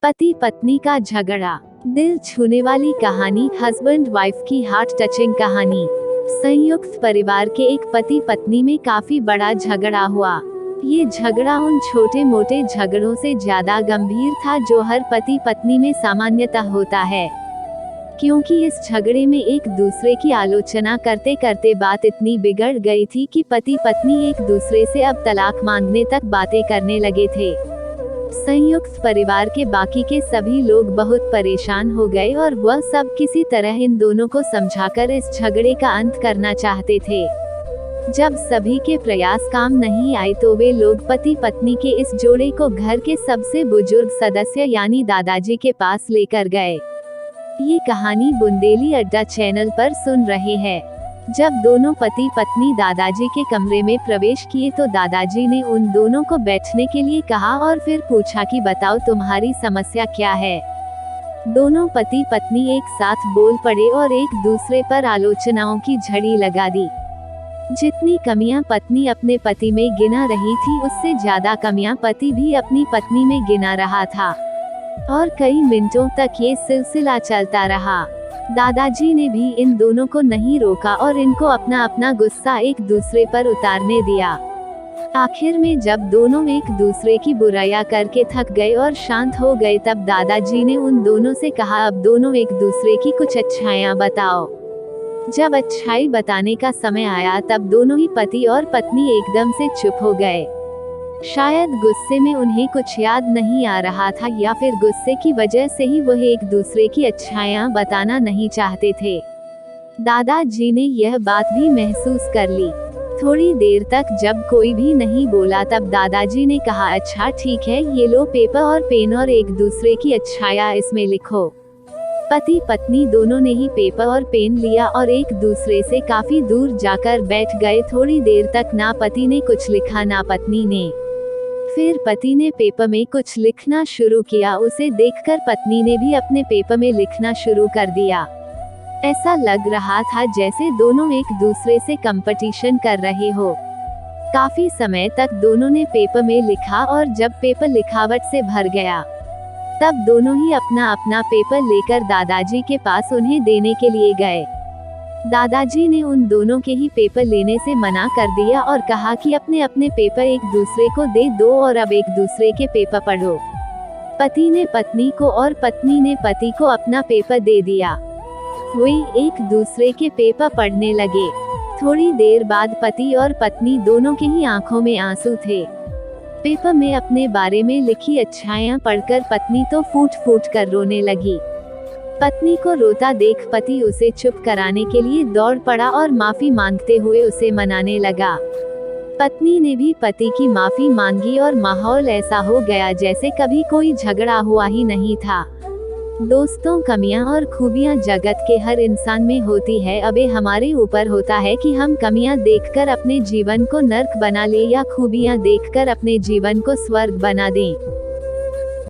पति पत्नी का झगड़ा, दिल छूने वाली कहानी। हस्बैंड वाइफ की हार्ट टचिंग कहानी। संयुक्त परिवार के एक पति पत्नी में काफी बड़ा झगड़ा हुआ। ये झगड़ा उन छोटे मोटे झगड़ों से ज्यादा गंभीर था जो हर पति पत्नी में सामान्यतः होता है, क्योंकि इस झगड़े में एक दूसरे की आलोचना करते करते बात इतनी बिगड़ गई थी कि पति पत्नी एक दूसरे से अब तलाक मांगने तक बातें करने लगे थे। संयुक्त परिवार के बाकी के सभी लोग बहुत परेशान हो गए और वह सब किसी तरह इन दोनों को समझाकर इस झगड़े का अंत करना चाहते थे। जब सभी के प्रयास काम नहीं आए तो वे लोग पति पत्नी के इस जोड़े को घर के सबसे बुजुर्ग सदस्य यानी दादाजी के पास लेकर गए। ये कहानी बुंदेली अड्डा चैनल पर सुन रहे हैं। जब दोनों पति पत्नी दादाजी के कमरे में प्रवेश किए तो दादाजी ने उन दोनों को बैठने के लिए कहा और फिर पूछा कि बताओ तुम्हारी समस्या क्या है। दोनों पति पत्नी एक साथ बोल पड़े और एक दूसरे पर आलोचनाओं की झड़ी लगा दी। जितनी कमियां पत्नी अपने पति में गिना रही थी उससे ज्यादा कमियां पति भी अपनी पत्नी में गिना रहा था, और कई मिनटों तक ये सिलसिला चलता रहा। दादाजी ने भी इन दोनों को नहीं रोका और इनको अपना अपना गुस्सा एक दूसरे पर उतारने दिया। आखिर में जब दोनों एक दूसरे की बुराइयां करके थक गए और शांत हो गए तब दादाजी ने उन दोनों से कहा, अब दोनों एक दूसरे की कुछ अच्छाइयां बताओ। जब अच्छाई बताने का समय आया तब दोनों ही पति और पत्नी एकदम से चुप हो गए। शायद गुस्से में उन्हें कुछ याद नहीं आ रहा था या फिर गुस्से की वजह से ही वह एक दूसरे की अच्छाइयां बताना नहीं चाहते थे। दादाजी ने यह बात भी महसूस कर ली। थोड़ी देर तक जब कोई भी नहीं बोला तब दादाजी ने कहा, अच्छा ठीक है, ये लो पेपर और पेन और एक दूसरे की अच्छाइयां इसमें लिखो। पति पत्नी दोनों ने ही पेपर और पेन लिया और एक दूसरे से काफी दूर जाकर बैठ गए। थोड़ी देर तक ना पति ने कुछ लिखा ना पत्नी ने। फिर पति ने पेपर में कुछ लिखना शुरू किया। उसे देखकर पत्नी ने भी अपने पेपर में लिखना शुरू कर दिया। ऐसा लग रहा था जैसे दोनों एक दूसरे से कंपटीशन कर रहे हो। काफी समय तक दोनों ने पेपर में लिखा और जब पेपर लिखावट से भर गया तब दोनों ही अपना अपना पेपर लेकर दादाजी के पास उन्हें देने के लिए गए। दादाजी ने उन दोनों के ही पेपर लेने से मना कर दिया और कहा कि अपने अपने पेपर एक दूसरे को दे दो और अब एक दूसरे के पेपर पढ़ो। पति ने पत्नी को और पत्नी ने पति को अपना पेपर दे दिया। वे एक दूसरे के पेपर पढ़ने लगे। थोड़ी देर बाद पति और पत्नी दोनों के ही आंखों में आंसू थे। पेपर में अपने बारे में लिखी अच्छाइयां पढ़कर पत्नी तो फूट फूट कर रोने लगी। पत्नी को रोता देख पति उसे चुप कराने के लिए दौड़ पड़ा और माफी मांगते हुए उसे मनाने लगा। पत्नी ने भी पति की माफी मांगी और माहौल ऐसा हो गया जैसे कभी कोई झगड़ा हुआ ही नहीं था। दोस्तों, कमियां और खूबियां जगत के हर इंसान में होती है। अब ये हमारे ऊपर होता है कि हम कमियां देखकर अपने जीवन को नर्क बना ले या खूबियां देखकर अपने जीवन को स्वर्ग बना दें।